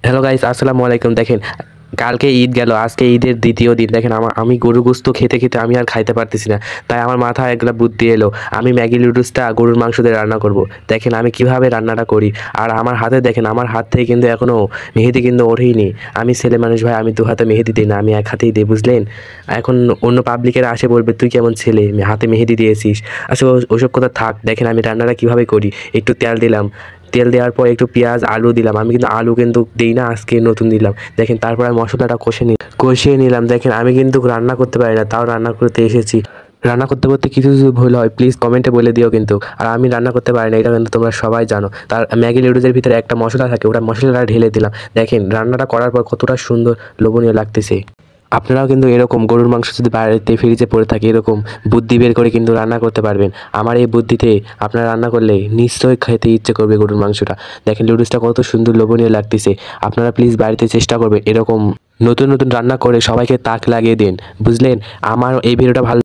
Hello guys, আসসালামু আলাইকুম। দেখেন, কালকে ঈদ গেল, আজকে ঈদের দ্বিতীয় দিন। দেখেন আমি গরু গোস্ত খেতে খেতে আমি আর খাইতে পারতেছি না। তাই আমার মাথায় একলা বুদ্ধি এলো, আমি ম্যাগি নুডলসটা গরুর মাংস দিয়ে রান্না করব। দেখেন আমি কিভাবে রান্নাটা করি। আর আমার হাতে দেখেন, আমার হাত থেকে কিন্তু এখনো মেহেদি কিন্তু ওঠেইনি। আমি ছেলে মানুষ ভাই, আমি দু হাতে মেহেদি দিই না, আমি এক হাতেই দিই, বুঝলেন? এখন অন্য পাবলিকেরা আসে বলবে তুই কেমন ছেলে, হাতে মেহেদি দিয়েছিস। আসলে ওসব কথা থাক। দেখেন আমি রান্নাটা কিভাবে করি। একটু তেল দিলাম, তেল দেওয়ার পর একটু পেঁয়াজ আলু দিলাম। আমি কিন্তু আলু কিন্তু দিই না, আজকে নতুন দিলাম। দেখেন তারপর আমি মশলাটা কষিয়ে নিলাম। দেখেন আমি কিন্তু রান্না করতে পারি না, তাও রান্না করতে এসেছি। রান্না করতে করতে কিছু কিছু ভুল হয়, প্লিজ কমেন্টে বলে দিও কিন্তু। আর আমি রান্না করতে পারি না, এটা কিন্তু তোমরা সবাই জানো। তার ম্যাগি নুডলসের ভিতরে একটা মশলা থাকে, ওটা মশলাটা ঢেলে দিলাম। দেখেন রান্নাটা করার পর কতটা সুন্দর লোভনীয় লাগতেছে। আপনারাও কিন্তু এরকম গরুর মাংস যদি বাড়িতে ফ্রিজে পড়ে থাকে, এরকম বুদ্ধি বের করে কিন্তু রান্না করতে পারবেন। আমার এই বুদ্ধিতে আপনারা রান্না করলে নিশ্চয়ই খেতে ইচ্ছে করবে গরুর মাংসটা। দেখেন নুডলসটা কত সুন্দর লোভনীয় লাগতেছে। আপনারা প্লিজ বাড়িতে চেষ্টা করবেন এরকম নতুন নতুন রান্না করে সবাইকে তাক লাগিয়ে দিন, বুঝলেন? আমার এই ভিডিওটা ভালো